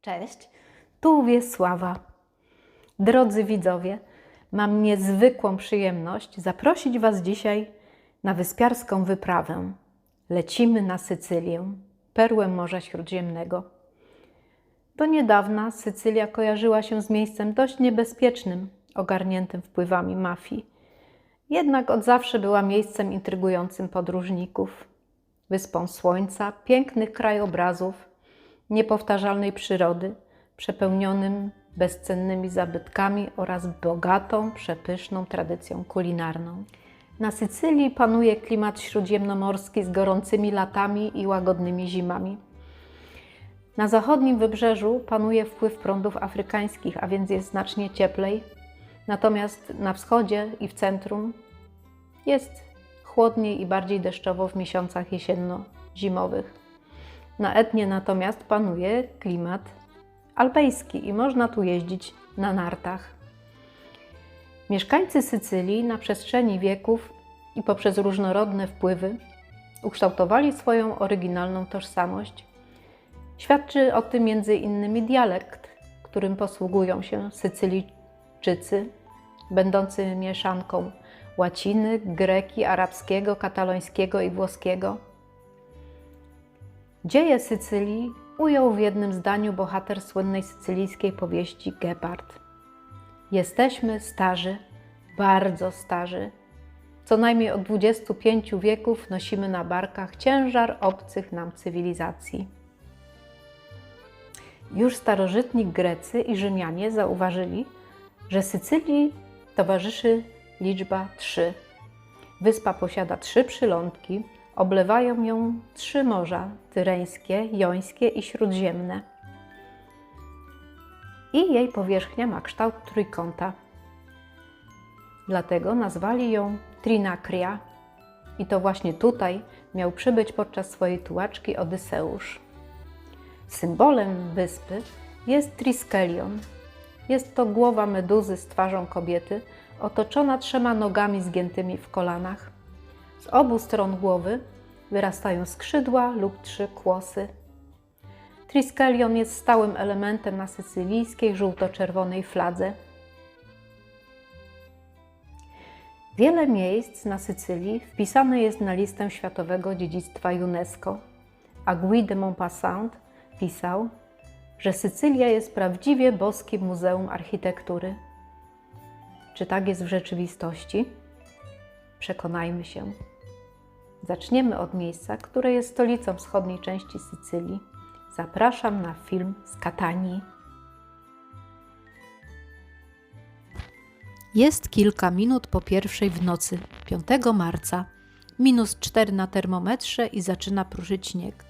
Cześć, tu Wiesława. Drodzy widzowie, mam niezwykłą przyjemność zaprosić Was dzisiaj na wyspiarską wyprawę. Lecimy na Sycylię, perłę Morza Śródziemnego. Do niedawna Sycylia kojarzyła się z miejscem dość niebezpiecznym, ogarniętym wpływami mafii. Jednak od zawsze była miejscem intrygującym podróżników, wyspą słońca, pięknych krajobrazów, niepowtarzalnej przyrody, przepełnionym bezcennymi zabytkami oraz bogatą, przepyszną tradycją kulinarną. Na Sycylii panuje klimat śródziemnomorski z gorącymi latami i łagodnymi zimami. Na zachodnim wybrzeżu panuje wpływ prądów afrykańskich, a więc jest znacznie cieplej. Natomiast na wschodzie i w centrum jest chłodniej i bardziej deszczowo w miesiącach jesienno-zimowych. Na Etnie natomiast panuje klimat alpejski i można tu jeździć na nartach. Mieszkańcy Sycylii na przestrzeni wieków i poprzez różnorodne wpływy ukształtowali swoją oryginalną tożsamość. Świadczy o tym m.in. dialekt, którym posługują się Sycylijczycy, będący mieszanką łaciny, greki, arabskiego, katalońskiego i włoskiego. Dzieje Sycylii ujął w jednym zdaniu bohater słynnej sycylijskiej powieści Gepard. Jesteśmy starzy, bardzo starzy. Co najmniej od 25 wieków nosimy na barkach ciężar obcych nam cywilizacji. Już starożytni Grecy i Rzymianie zauważyli, że Sycylii towarzyszy liczba 3. Wyspa posiada 3 przylądki, oblewają ją 3 morza: Tyreńskie, Jońskie i Śródziemne. I jej powierzchnia ma kształt trójkąta. Dlatego nazwali ją Trinakria. I to właśnie tutaj miał przybyć podczas swojej tułaczki Odyseusz. Symbolem wyspy jest Triskelion. Jest to głowa meduzy z twarzą kobiety, otoczona 3 nogami zgiętymi w kolanach. Z obu stron głowy wyrastają skrzydła lub 3 kłosy. Triskelion jest stałym elementem na sycylijskiej żółto-czerwonej fladze. Wiele miejsc na Sycylii wpisane jest na listę Światowego Dziedzictwa UNESCO, a Guy de Maupassant pisał, że Sycylia jest prawdziwie boskim muzeum architektury. Czy tak jest w rzeczywistości? Przekonajmy się. Zaczniemy od miejsca, które jest stolicą wschodniej części Sycylii. Zapraszam na film z Katanii. Jest kilka minut po 1 w nocy, 5 marca. -4 na termometrze i zaczyna pruszyć śnieg.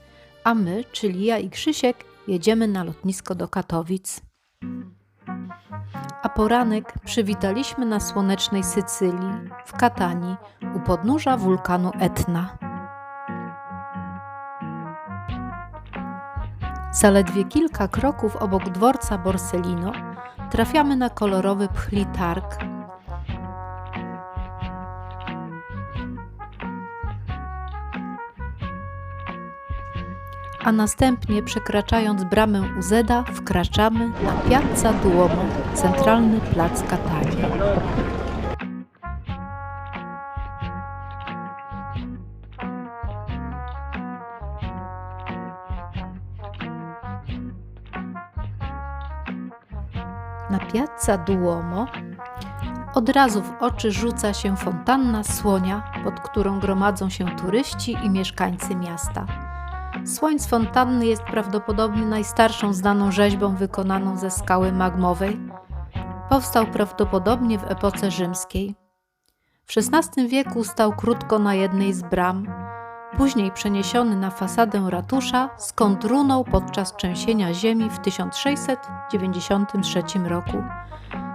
A my, czyli ja i Krzysiek, jedziemy na lotnisko do Katowic. A poranek przywitaliśmy na słonecznej Sycylii, w Katanii, u podnóża wulkanu Etna. Zaledwie kilka kroków obok dworca Borsellino trafiamy na kolorowy pchli targ. A następnie, przekraczając bramę Uzeda, wkraczamy na Piazza Duomo, centralny plac Katanii. Na Piazza Duomo od razu w oczy rzuca się fontanna Słonia, pod którą gromadzą się turyści i mieszkańcy miasta. Słoń z fontanny jest prawdopodobnie najstarszą znaną rzeźbą wykonaną ze skały magmowej. Powstał prawdopodobnie w epoce rzymskiej. W XVI wieku stał krótko na jednej z bram, później przeniesiony na fasadę ratusza, skąd runął podczas trzęsienia ziemi w 1693 roku.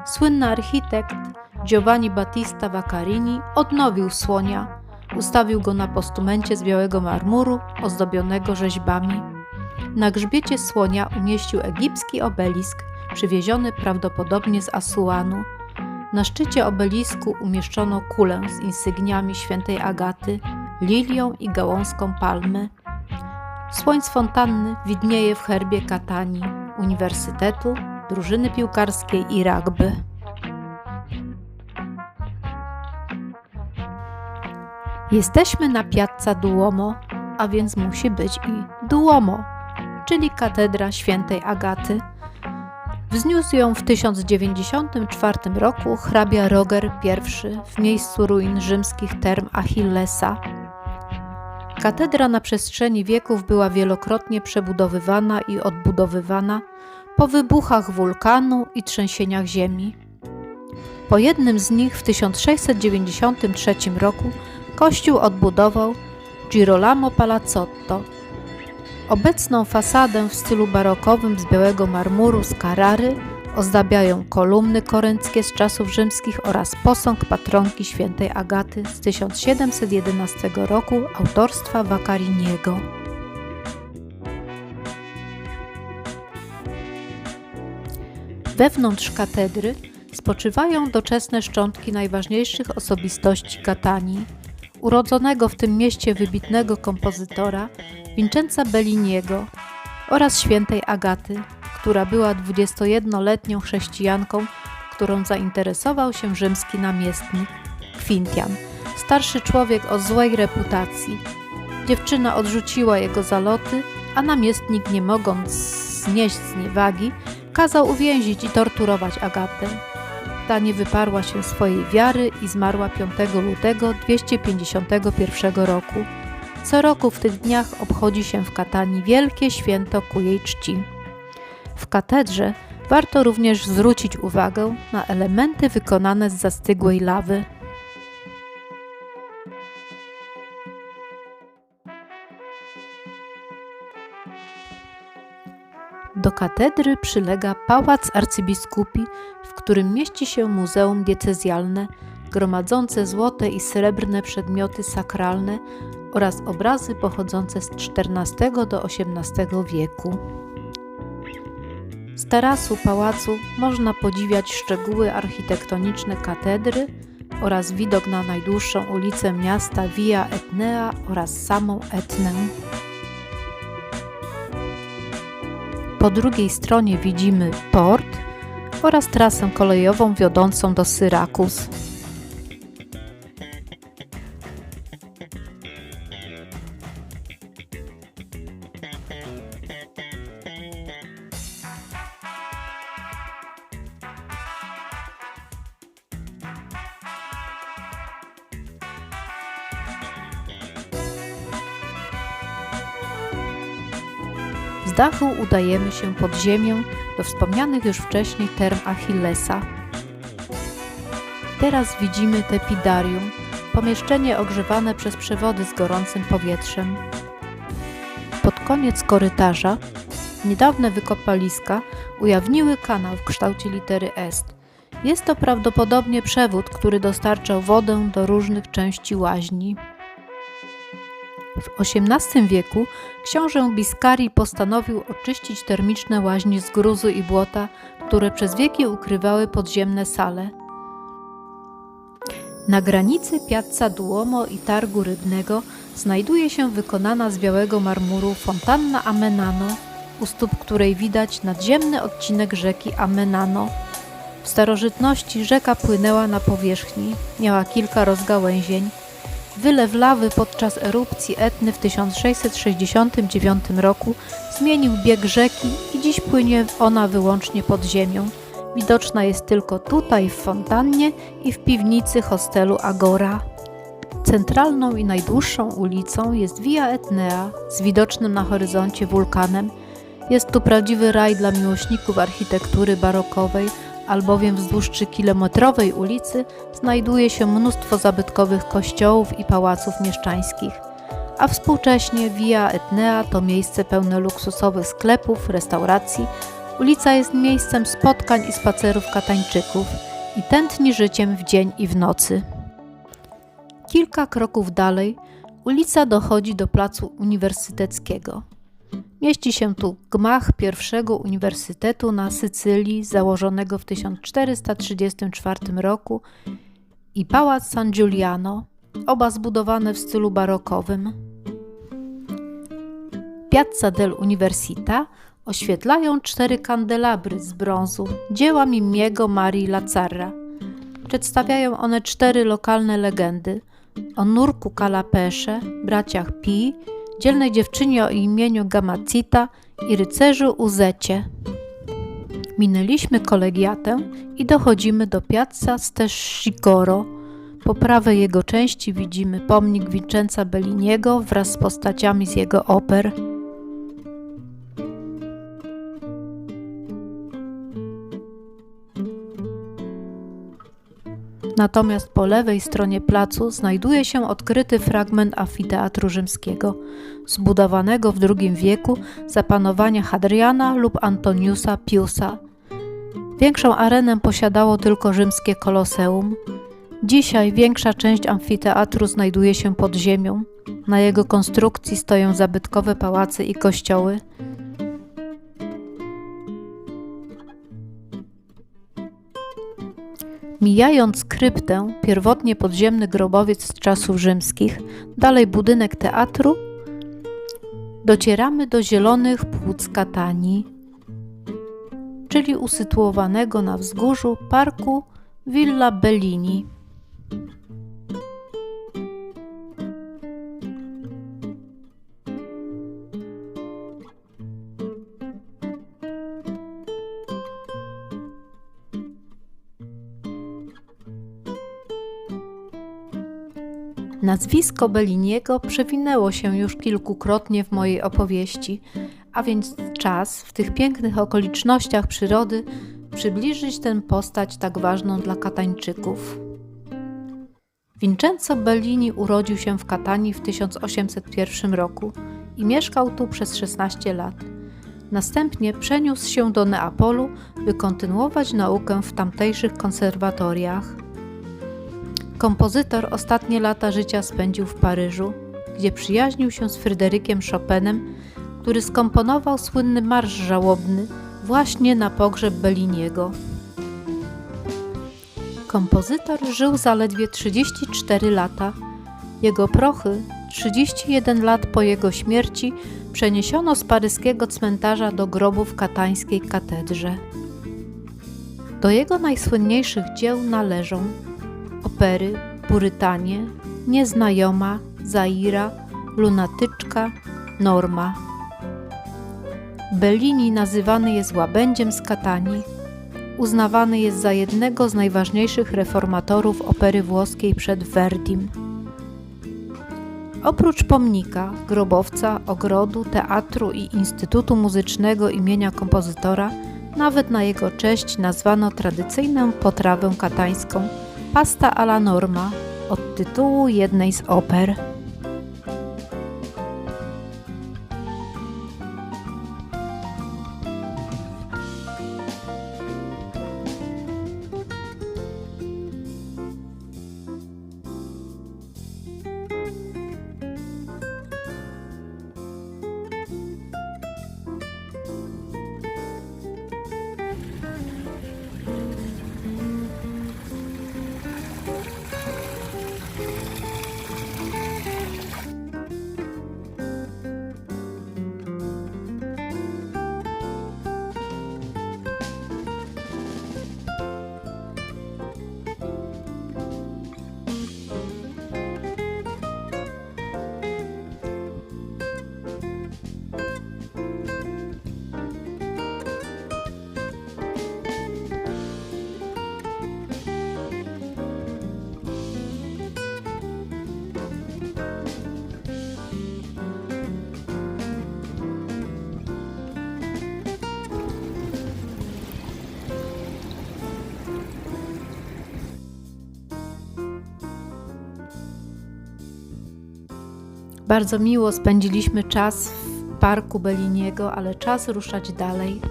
Słynny architekt Giovanni Battista Vaccarini odnowił słonia. Ustawił go na postumencie z białego marmuru, ozdobionego rzeźbami. Na grzbiecie słonia umieścił egipski obelisk, przywieziony prawdopodobnie z Asuanu. Na szczycie obelisku umieszczono kulę z insygniami świętej Agaty, lilią i gałązką palmy. Słoń z fontanny widnieje w herbie Katanii, uniwersytetu, drużyny piłkarskiej i rugby. Jesteśmy na Piazza Duomo, a więc musi być i Duomo, czyli katedra świętej Agaty. Wzniósł ją w 1094 roku hrabia Roger I w miejscu ruin rzymskich term Achillesa. Katedra na przestrzeni wieków była wielokrotnie przebudowywana i odbudowywana po wybuchach wulkanu i trzęsieniach ziemi. Po jednym z nich w 1693 roku kościół odbudował Girolamo Palazzotto. Obecną fasadę w stylu barokowym z białego marmuru z Carrary ozdabiają kolumny korynckie z czasów rzymskich oraz posąg patronki świętej Agaty z 1711 roku autorstwa Vaccariniego. Wewnątrz katedry spoczywają doczesne szczątki najważniejszych osobistości Catanii, urodzonego w tym mieście wybitnego kompozytora Vincenza Belliniego oraz świętej Agaty, która była 21-letnią chrześcijanką, którą zainteresował się rzymski namiestnik Quintian, starszy człowiek o złej reputacji. Dziewczyna odrzuciła jego zaloty, a namiestnik, nie mogąc znieść zniewagi, kazał uwięzić i torturować Agatę. Ta nie wyparła się swojej wiary i zmarła 5 lutego 251 roku. Co roku w tych dniach obchodzi się w Catanii wielkie święto ku jej czci. W katedrze warto również zwrócić uwagę na elementy wykonane z zastygłej lawy. Do katedry przylega pałac arcybiskupi, w którym mieści się muzeum diecezjalne, gromadzące złote i srebrne przedmioty sakralne oraz obrazy pochodzące z XIV do XVIII wieku. Z tarasu pałacu można podziwiać szczegóły architektoniczne katedry oraz widok na najdłuższą ulicę miasta Via Etnea oraz samą Etnę. Po drugiej stronie widzimy port oraz trasę kolejową wiodącą do Syrakus. Z dachu udajemy się pod ziemię do wspomnianych już wcześniej term Achillesa. Teraz widzimy tepidarium, pomieszczenie ogrzewane przez przewody z gorącym powietrzem. Pod koniec korytarza niedawne wykopaliska ujawniły kanał w kształcie litery S. Jest to prawdopodobnie przewód, który dostarczał wodę do różnych części łaźni. W XVIII wieku książę Biscari postanowił oczyścić termiczne łaźnie z gruzu i błota, które przez wieki ukrywały podziemne sale. Na granicy Piazza Duomo i Targu Rybnego znajduje się wykonana z białego marmuru fontanna Amenano, u stóp której widać nadziemny odcinek rzeki Amenano. W starożytności rzeka płynęła na powierzchni, miała kilka rozgałęzień. Wylew lawy podczas erupcji Etny w 1669 roku zmienił bieg rzeki i dziś płynie ona wyłącznie pod ziemią. Widoczna jest tylko tutaj w fontannie i w piwnicy hostelu Agora. Centralną i najdłuższą ulicą jest Via Etnea z widocznym na horyzoncie wulkanem. Jest tu prawdziwy raj dla miłośników architektury barokowej, albowiem wzdłuż 3-kilometrowej ulicy znajduje się mnóstwo zabytkowych kościołów i pałaców mieszczańskich, a współcześnie Via Etnea to miejsce pełne luksusowych sklepów, restauracji. Ulica jest miejscem spotkań i spacerów Katańczyków i tętni życiem w dzień i w nocy. Kilka kroków dalej ulica dochodzi do placu uniwersyteckiego. Mieści się tu gmach pierwszego uniwersytetu na Sycylii, założonego w 1434 roku, i pałac San Giuliano, oba zbudowane w stylu barokowym. Piazza dell'Università oświetlają 4 kandelabry z brązu, dzieła Mimiego Marii Lazzara. Przedstawiają one 4 lokalne legendy o nurku Kalapesze, braciach Pi, dzielnej dziewczynie o imieniu Gamacita i rycerzu Uzecie. Minęliśmy kolegiatę i dochodzimy do Piazza Stescigoro. Po prawej jego części widzimy pomnik Vincenza Belliniego wraz z postaciami z jego oper. Natomiast po lewej stronie placu znajduje się odkryty fragment amfiteatru rzymskiego, zbudowanego w II wieku za panowania Hadriana lub Antoniusa Piusa. Większą arenę posiadało tylko rzymskie Koloseum. Dzisiaj większa część amfiteatru znajduje się pod ziemią. Na jego konstrukcji stoją zabytkowe pałace i kościoły. Mijając kryptę, pierwotnie podziemny grobowiec z czasów rzymskich, dalej budynek teatru, docieramy do zielonych płuc Catanii, czyli usytuowanego na wzgórzu parku Villa Bellini. Nazwisko Belliniego przewinęło się już kilkukrotnie w mojej opowieści, a więc czas w tych pięknych okolicznościach przyrody przybliżyć tę postać tak ważną dla Katańczyków. Vincenzo Bellini urodził się w Catanii w 1801 roku i mieszkał tu przez 16 lat. Następnie przeniósł się do Neapolu, by kontynuować naukę w tamtejszych konserwatoriach. Kompozytor ostatnie lata życia spędził w Paryżu, gdzie przyjaźnił się z Fryderykiem Chopinem, który skomponował słynny marsz żałobny właśnie na pogrzeb Belliniego. Kompozytor żył zaledwie 34 lata. Jego prochy 31 lat po jego śmierci przeniesiono z paryskiego cmentarza do grobu w katańskiej katedrze. Do jego najsłynniejszych dzieł należą opery Purytanie, Nieznajoma, Zaira, Lunatyczka, Norma. Bellini nazywany jest łabędziem z Catanii. Uznawany jest za jednego z najważniejszych reformatorów opery włoskiej przed Verdim. Oprócz pomnika, grobowca, ogrodu, teatru i Instytutu Muzycznego imienia kompozytora, nawet na jego cześć nazwano tradycyjną potrawę katańską pasta alla norma od tytułu jednej z oper. Bardzo miło spędziliśmy czas w parku Belliniego, ale czas ruszać dalej.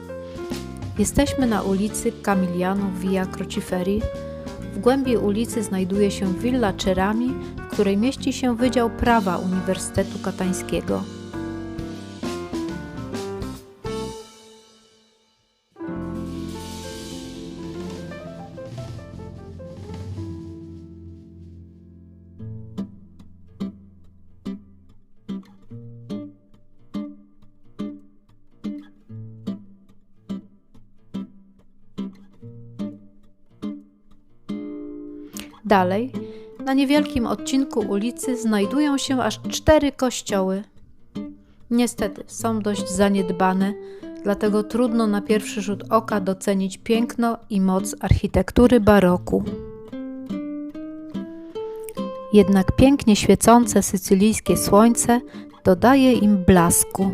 Jesteśmy na ulicy Camiliano Via Crociferi. W głębi ulicy znajduje się Villa Cerami, w której mieści się Wydział Prawa Uniwersytetu Katańskiego. Dalej, na niewielkim odcinku ulicy znajdują się aż 4 kościoły. Niestety są dość zaniedbane, dlatego trudno na pierwszy rzut oka docenić piękno i moc architektury baroku. Jednak pięknie świecące sycylijskie słońce dodaje im blasku.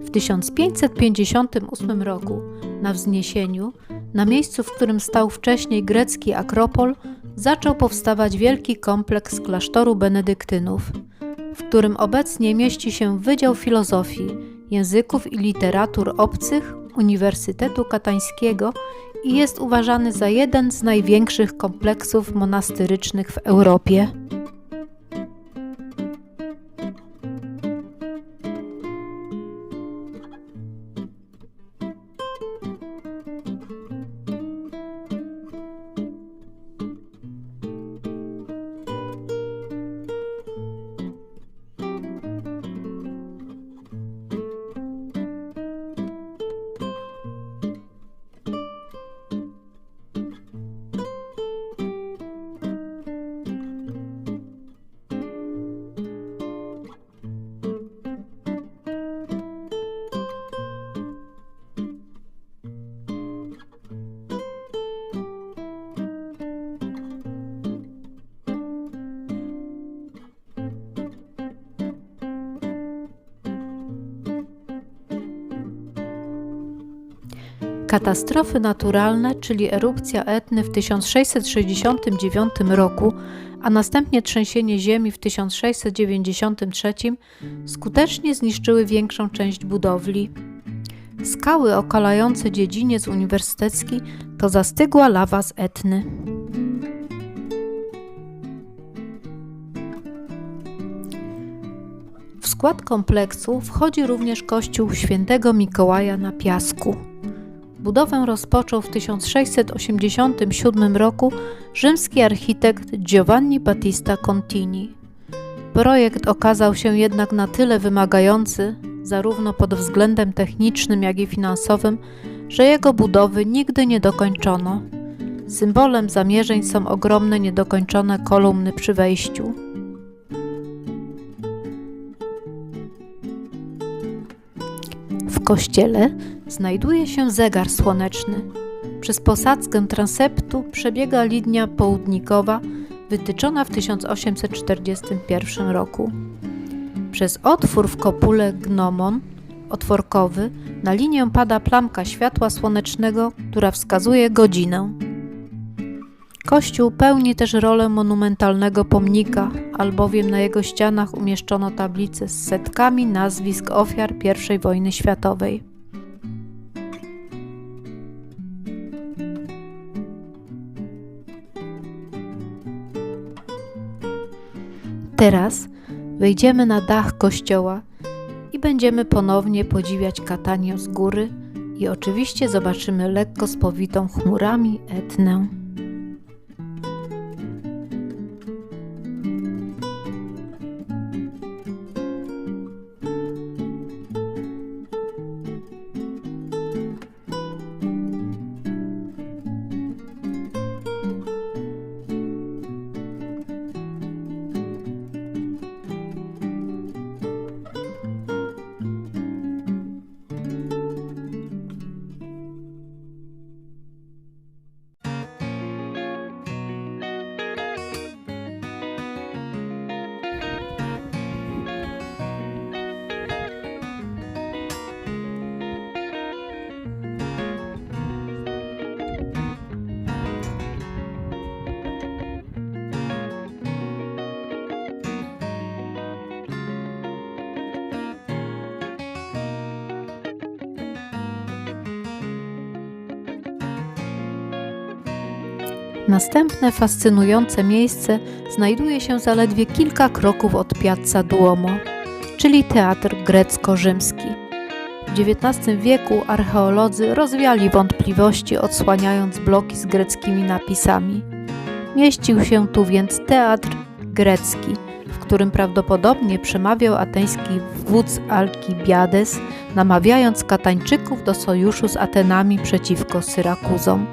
W 1558 roku na wzniesieniu, na miejscu, w którym stał wcześniej grecki Akropol, zaczął powstawać wielki kompleks klasztoru benedyktynów, w którym obecnie mieści się Wydział Filozofii, Języków i Literatur Obcych Uniwersytetu Katańskiego i jest uważany za jeden z największych kompleksów monasterycznych w Europie. Katastrofy naturalne, czyli erupcja Etny w 1669 roku, a następnie trzęsienie ziemi w 1693 skutecznie zniszczyły większą część budowli. Skały okalające dziedziniec uniwersytecki to zastygła lawa z Etny. W skład kompleksu wchodzi również kościół Świętego Mikołaja na Piasku. Budowę rozpoczął w 1687 roku rzymski architekt Giovanni Battista Contini. Projekt okazał się jednak na tyle wymagający, zarówno pod względem technicznym, jak i finansowym, że jego budowy nigdy nie dokończono. Symbolem zamierzeń są ogromne niedokończone kolumny przy wejściu. W kościele znajduje się zegar słoneczny. Przez posadzkę transeptu przebiega linia południkowa wytyczona w 1841 roku. Przez otwór w kopule gnomon otworkowy na linię pada plamka światła słonecznego, która wskazuje godzinę. Kościół pełni też rolę monumentalnego pomnika, albowiem na jego ścianach umieszczono tablice z setkami nazwisk ofiar I wojny światowej. Teraz wejdziemy na dach kościoła i będziemy ponownie podziwiać Catanię z góry i oczywiście zobaczymy lekko spowitą chmurami Etnę. Następne fascynujące miejsce znajduje się zaledwie kilka kroków od Piazza Duomo, czyli teatr grecko-rzymski. W XIX wieku archeolodzy rozwiali wątpliwości, odsłaniając bloki z greckimi napisami. Mieścił się tu więc teatr grecki, w którym prawdopodobnie przemawiał ateński wódz Alkibiades, namawiając Katańczyków do sojuszu z Atenami przeciwko Syrakuzom.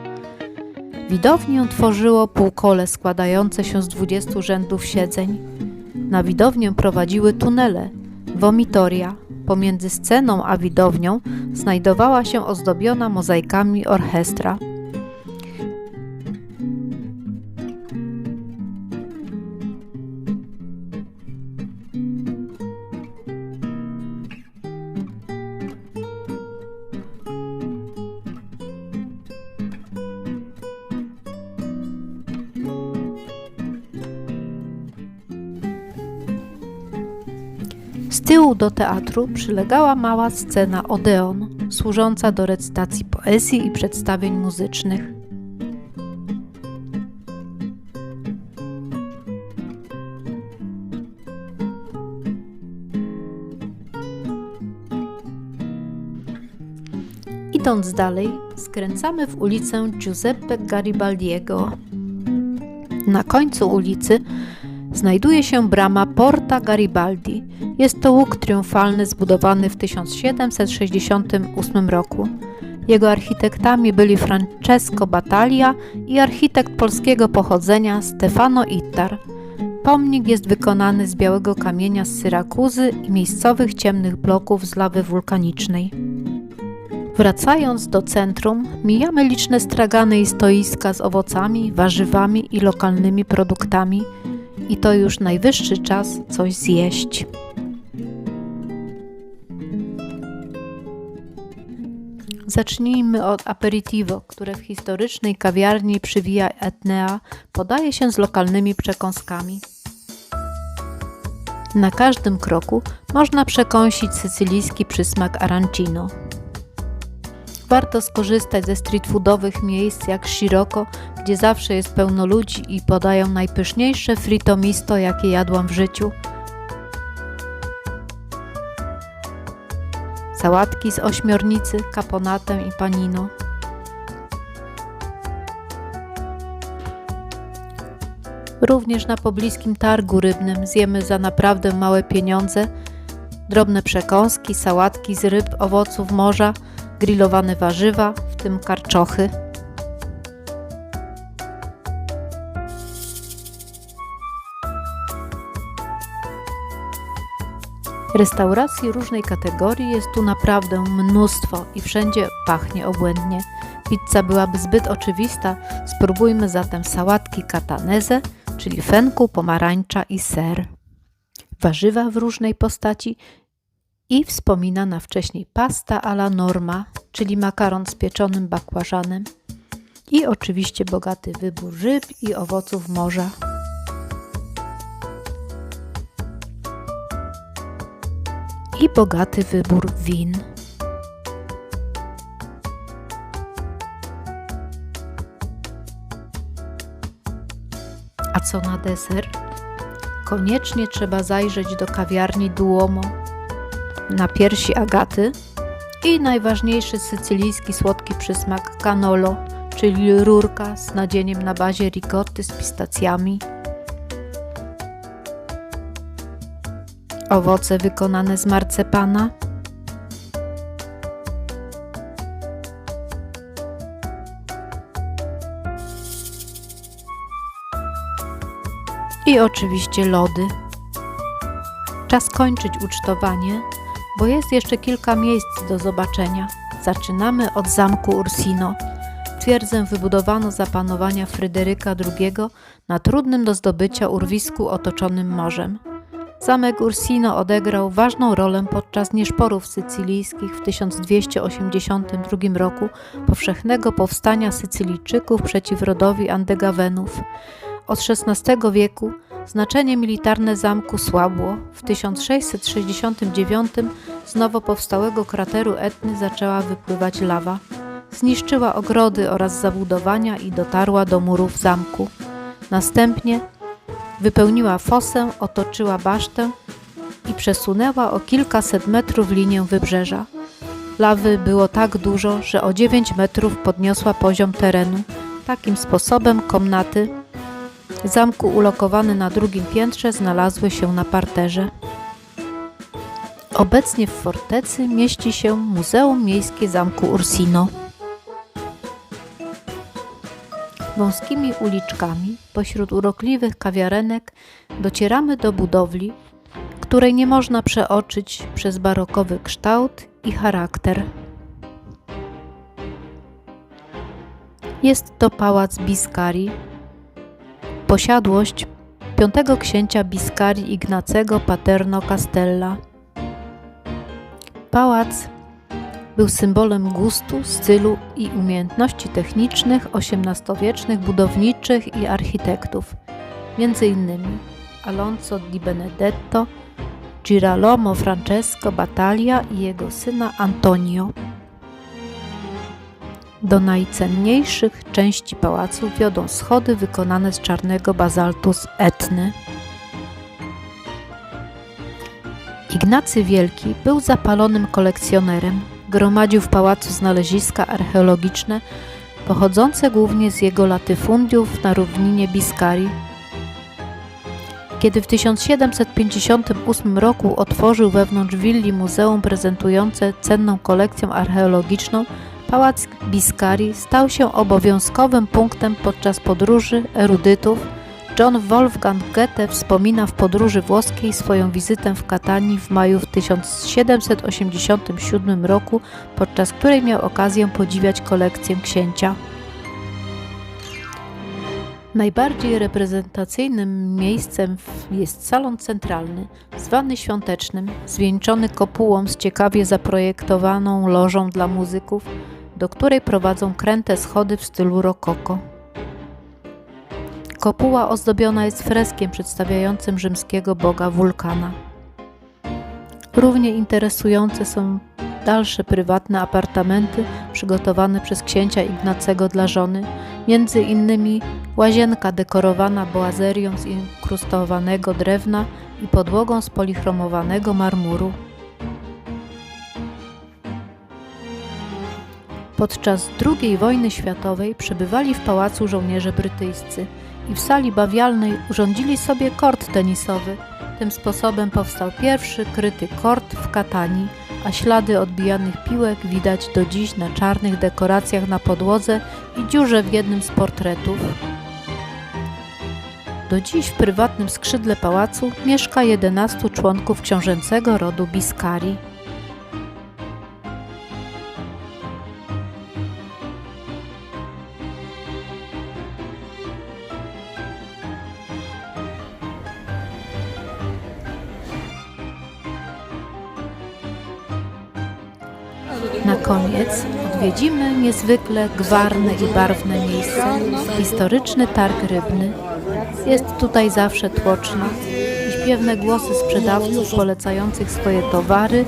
Widownię tworzyło półkole składające się z 20 rzędów siedzeń. Na widownię prowadziły tunele, vomitoria. Pomiędzy sceną a widownią znajdowała się ozdobiona mozaikami orchestra. Z tyłu do teatru przylegała mała scena Odeon, służąca do recytacji poezji i przedstawień muzycznych. Idąc dalej, skręcamy w ulicę Giuseppe Garibaldiego. Na końcu ulicy znajduje się brama Porta Garibaldi. Jest to łuk triumfalny zbudowany w 1768 roku. Jego architektami byli Francesco Battaglia i architekt polskiego pochodzenia Stefano Ittar. Pomnik jest wykonany z białego kamienia z Syrakuzy i miejscowych ciemnych bloków z lawy wulkanicznej. Wracając do centrum, mijamy liczne stragany i stoiska z owocami, warzywami i lokalnymi produktami. I to już najwyższy czas coś zjeść. Zacznijmy od aperitivo, które w historycznej kawiarni przy Via Etnea podaje się z lokalnymi przekąskami. Na każdym kroku można przekąsić sycylijski przysmak arancino. Warto skorzystać ze street foodowych miejsc jak Scirocco, gdzie zawsze jest pełno ludzi i podają najpyszniejsze fritto misto, jakie jadłam w życiu. Sałatki z ośmiornicy, caponatę i panino. Również na pobliskim targu rybnym zjemy za naprawdę małe pieniądze drobne przekąski, sałatki z ryb, owoców morza, grillowane warzywa, w tym karczochy. Restauracji różnej kategorii jest tu naprawdę mnóstwo i wszędzie pachnie obłędnie. Pizza byłaby zbyt oczywista, spróbujmy zatem sałatki catanese, czyli fenku, pomarańcza i ser. Warzywa w różnej postaci i wspominana wcześniej pasta alla norma, czyli makaron z pieczonym bakłażanem. I oczywiście bogaty wybór ryb i owoców morza. I bogaty wybór win. A co na deser? Koniecznie trzeba zajrzeć do kawiarni Duomo, na piersi Agaty i najważniejszy sycylijski słodki przysmak cannolo, czyli rurka z nadzieniem na bazie ricotty z pistacjami. Owoce wykonane z marcepana. I oczywiście lody. Czas kończyć ucztowanie, bo jest jeszcze kilka miejsc do zobaczenia. Zaczynamy od zamku Ursino. Twierdzę wybudowano za panowania Fryderyka II na trudnym do zdobycia urwisku otoczonym morzem. Zamek Ursino odegrał ważną rolę podczas nieszporów sycylijskich w 1282 roku powszechnego powstania Sycylijczyków przeciw rodowi Andegawenów. Od XVI wieku znaczenie militarne zamku słabło. W 1669 z nowo powstałego krateru Etny zaczęła wypływać lawa. Zniszczyła ogrody oraz zabudowania i dotarła do murów zamku. Następnie wypełniła fosę, otoczyła basztę i przesunęła o kilkaset metrów linię wybrzeża. Lawy było tak dużo, że o 9 metrów podniosła poziom terenu. Takim sposobem komnaty zamku ulokowany na drugim piętrze znalazły się na parterze. Obecnie w fortecy mieści się Muzeum Miejskie Zamku Ursino. Wąskimi uliczkami pośród urokliwych kawiarenek docieramy do budowli, której nie można przeoczyć przez barokowy kształt i charakter. Jest to pałac Biscari, posiadłość piątego księcia Biscari Ignacego Paterno Castella. Pałac był symbolem gustu, stylu i umiejętności technicznych XVIII-wiecznych budowniczych i architektów, m.in. Alonso di Benedetto, Girolamo Francesco Battaglia i jego syna Antonio. Do najcenniejszych części pałacu wiodą schody wykonane z czarnego bazaltu z Etny. Ignacy Wielki był zapalonym kolekcjonerem. Gromadził w pałacu znaleziska archeologiczne pochodzące głównie z jego latyfundiów na równinie Biscari. Kiedy w 1758 roku otworzył wewnątrz willi muzeum prezentujące cenną kolekcję archeologiczną, pałac Biscari stał się obowiązkowym punktem podczas podróży erudytów. John Wolfgang Goethe wspomina w Podróży włoskiej swoją wizytę w Katanii w maju w 1787 roku, podczas której miał okazję podziwiać kolekcję księcia. Najbardziej reprezentacyjnym miejscem jest salon centralny, zwany świątecznym, zwieńczony kopułą z ciekawie zaprojektowaną lożą dla muzyków, do której prowadzą kręte schody w stylu rokoko. Kopuła ozdobiona jest freskiem przedstawiającym rzymskiego boga Wulkana. Równie interesujące są dalsze prywatne apartamenty przygotowane przez księcia Ignacego dla żony, między innymi łazienka dekorowana boazerią z inkrustowanego drewna i podłogą z polichromowanego marmuru. Podczas II wojny światowej przebywali w pałacu żołnierze brytyjscy i w sali bawialnej urządzili sobie kort tenisowy. Tym sposobem powstał pierwszy kryty kort w Katanii, a ślady odbijanych piłek widać do dziś na czarnych dekoracjach na podłodze i dziurze w jednym z portretów. Do dziś w prywatnym skrzydle pałacu mieszka 11 członków książęcego rodu Biscari. Na koniec odwiedzimy niezwykle gwarne i barwne miejsce, historyczny targ rybny. Jest tutaj zawsze tłoczno i śpiewne głosy sprzedawców polecających swoje towary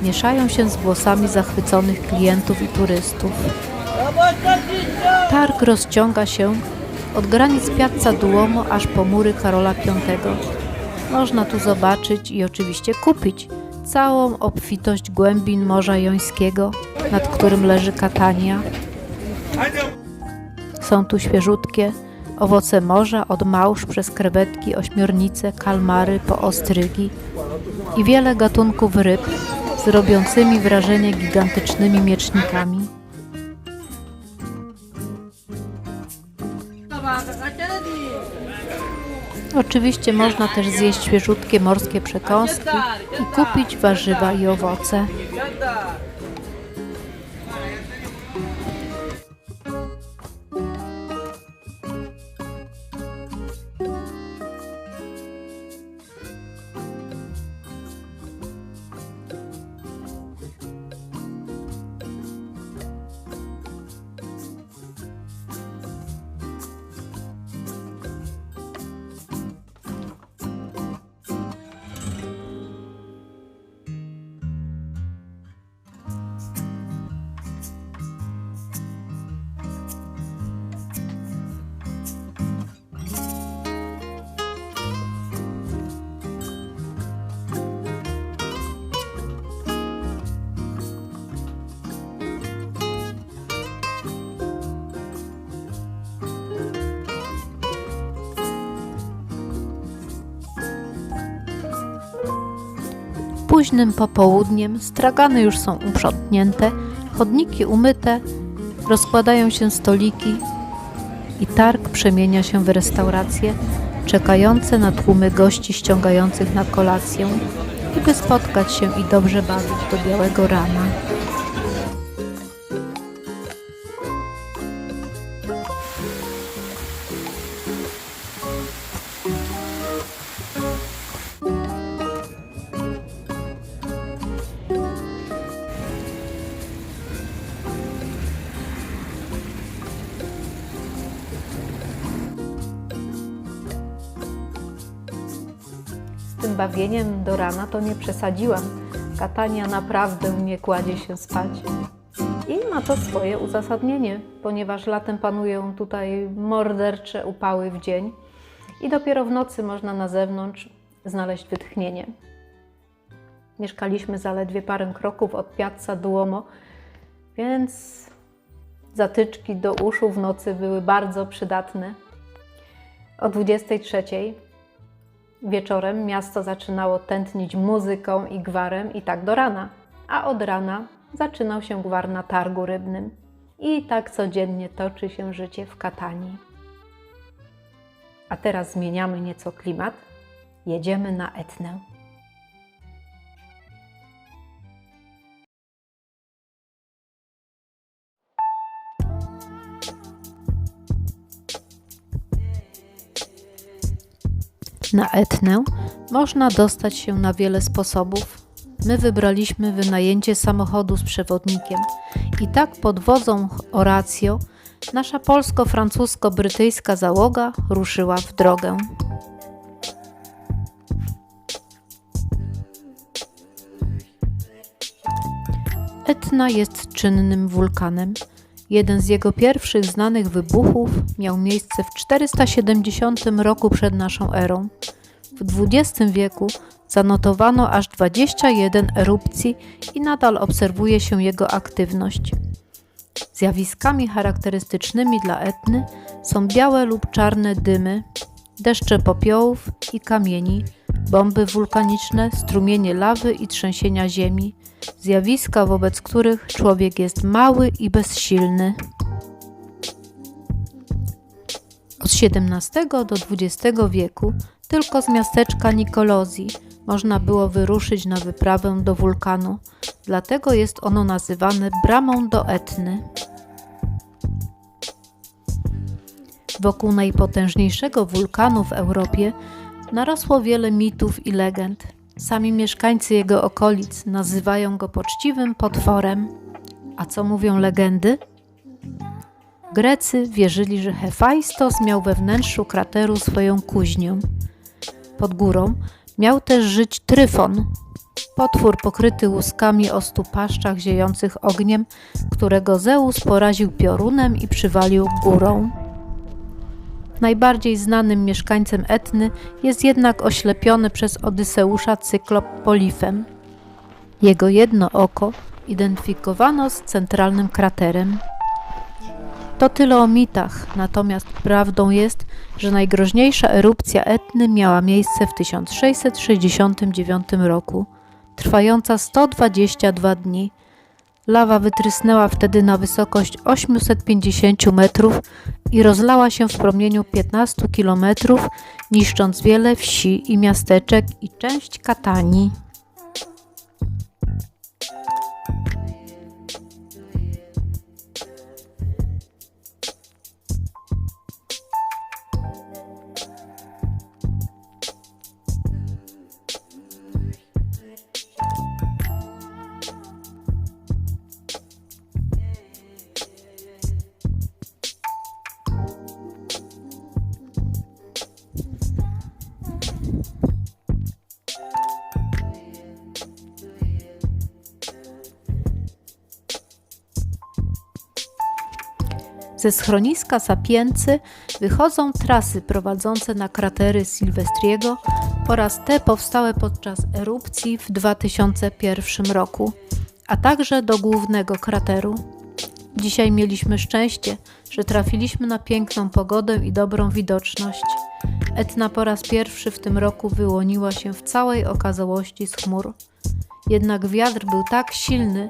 mieszają się z głosami zachwyconych klientów i turystów. Targ rozciąga się od granic Piazza Duomo aż po mury Karola V. Można tu zobaczyć i oczywiście kupić całą obfitość głębin Morza Jońskiego, nad którym leży Katania. Są tu świeżutkie owoce morza, od małż przez krewetki, ośmiornice, kalmary po ostrygi i wiele gatunków ryb z robiącymi wrażenie gigantycznymi miecznikami. Oczywiście można też zjeść świeżutkie morskie przekąski i kupić warzywa i owoce. Późnym popołudniem stragany już są uprzątnięte, chodniki umyte, rozkładają się stoliki i targ przemienia się w restauracje czekające na tłumy gości ściągających na kolację i by spotkać się i dobrze bawić do białego rana. Z tym bawieniem do rana to nie przesadziłam. Katania naprawdę nie kładzie się spać. I ma to swoje uzasadnienie, ponieważ latem panują tutaj mordercze upały w dzień i dopiero w nocy można na zewnątrz znaleźć wytchnienie. Mieszkaliśmy zaledwie parę kroków od Piazza Duomo, więc zatyczki do uszu w nocy były bardzo przydatne. O 23:00 wieczorem miasto zaczynało tętnić muzyką i gwarem i tak do rana, a od rana zaczynał się gwar na targu rybnym. I tak codziennie toczy się życie w Katanii. A teraz zmieniamy nieco klimat. Jedziemy na Etnę. Na Etnę można dostać się na wiele sposobów. My wybraliśmy wynajęcie samochodu z przewodnikiem i tak pod wodzą Orazio nasza polsko-francusko-brytyjska załoga ruszyła w drogę. Etna jest czynnym wulkanem. Jeden z jego pierwszych znanych wybuchów miał miejsce w 470 roku przed naszą erą. W XX wieku zanotowano aż 21 erupcji i nadal obserwuje się jego aktywność. Zjawiskami charakterystycznymi dla Etny są białe lub czarne dymy, deszcze popiołów i kamieni, bomby wulkaniczne, strumienie lawy i trzęsienia ziemi, zjawiska, wobec których człowiek jest mały i bezsilny. Od XVII do XX wieku tylko z miasteczka Nikolozji można było wyruszyć na wyprawę do wulkanu, dlatego jest ono nazywane bramą do Etny. Wokół najpotężniejszego wulkanu w Europie narosło wiele mitów i legend. Sami mieszkańcy jego okolic nazywają go poczciwym potworem. A co mówią legendy? Grecy wierzyli, że Hefajstos miał we wnętrzu krateru swoją kuźnię. Pod górą miał też żyć Tryfon, potwór pokryty łuskami o 100 paszczach ziejących ogniem, którego Zeus poraził piorunem i przywalił górą. Najbardziej znanym mieszkańcem Etny jest jednak oślepiony przez Odyseusza cyklop Polifem. Jego jedno oko identyfikowano z centralnym kraterem. To tyle o mitach, natomiast prawdą jest, że najgroźniejsza erupcja Etny miała miejsce w 1669 roku, trwająca 122 dni. Lawa wytrysnęła wtedy na wysokość 850 metrów i rozlała się w promieniu 15 kilometrów, niszcząc wiele wsi i miasteczek i część Katanii. Ze schroniska Sapiency wychodzą trasy prowadzące na kratery Silvestriego oraz te powstałe podczas erupcji w 2001 roku, a także do głównego krateru. Dzisiaj mieliśmy szczęście, że trafiliśmy na piękną pogodę i dobrą widoczność. Etna po raz pierwszy w tym roku wyłoniła się w całej okazałości z chmur. Jednak wiatr był tak silny,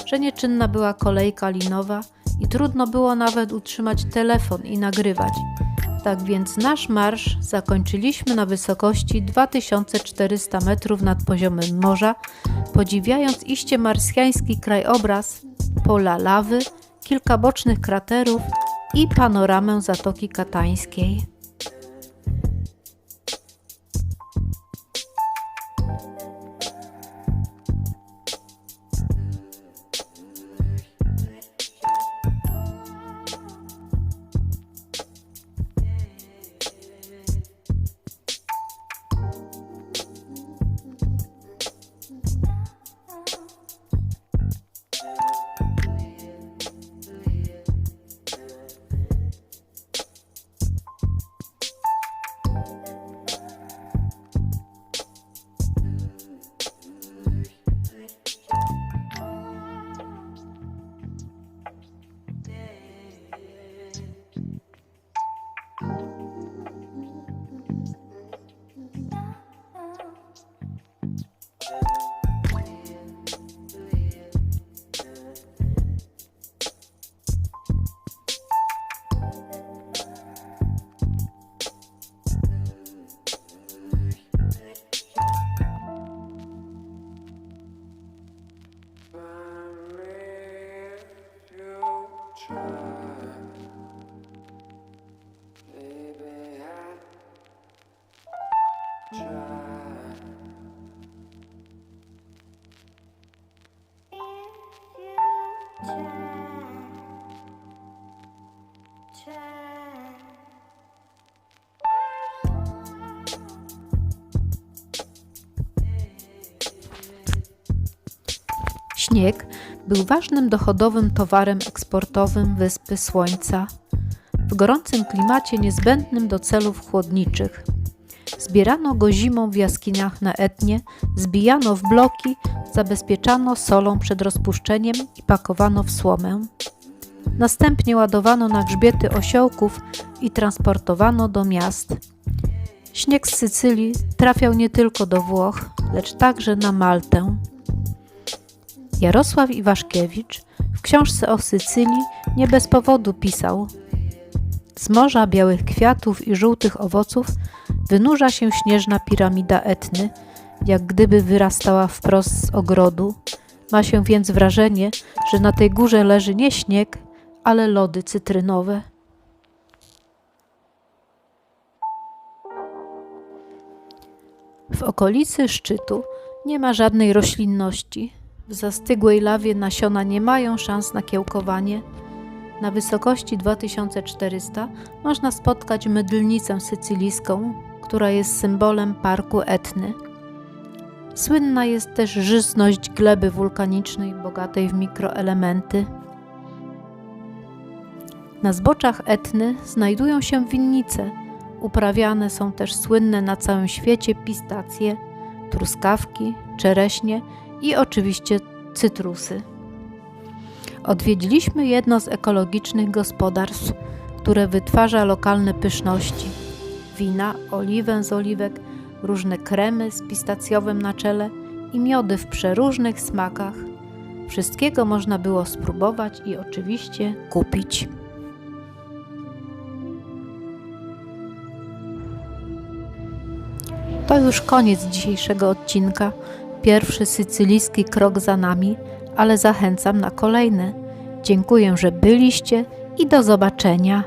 że nieczynna była kolejka linowa i trudno było nawet utrzymać telefon i nagrywać. Tak więc nasz marsz zakończyliśmy na wysokości 2400 metrów nad poziomem morza, podziwiając iście marsjański krajobraz, pola lawy, kilka bocznych kraterów i panoramę Zatoki Katańskiej. Śnieg był ważnym dochodowym towarem eksportowym Wyspy Słońca. W gorącym klimacie niezbędnym do celów chłodniczych. Zbierano go zimą w jaskiniach na Etnie, zbijano w bloki, zabezpieczano solą przed rozpuszczeniem i pakowano w słomę. Następnie ładowano na grzbiety osiołków i transportowano do miast. Śnieg z Sycylii trafiał nie tylko do Włoch, lecz także na Maltę. Jarosław Iwaszkiewicz w książce o Sycylii nie bez powodu pisał: z morza białych kwiatów i żółtych owoców wynurza się śnieżna piramida Etny, jak gdyby wyrastała wprost z ogrodu. Ma się więc wrażenie, że na tej górze leży nie śnieg, ale lody cytrynowe. W okolicy szczytu nie ma żadnej roślinności. W zastygłej lawie nasiona nie mają szans na kiełkowanie. Na wysokości 2400 można spotkać mydlnicę sycylijską, która jest symbolem parku Etny. Słynna jest też żyzność gleby wulkanicznej, bogatej w mikroelementy. Na zboczach Etny znajdują się winnice. Uprawiane są też słynne na całym świecie pistacje, truskawki, czereśnie i oczywiście cytrusy. Odwiedziliśmy jedno z ekologicznych gospodarstw, które wytwarza lokalne pyszności. Wina, oliwę z oliwek, różne kremy z pistacjowym na czele i miody w przeróżnych smakach. Wszystkiego można było spróbować i oczywiście kupić. To już koniec dzisiejszego odcinka. Pierwszy sycylijski krok za nami, ale zachęcam na kolejne. Dziękuję, że byliście i do zobaczenia.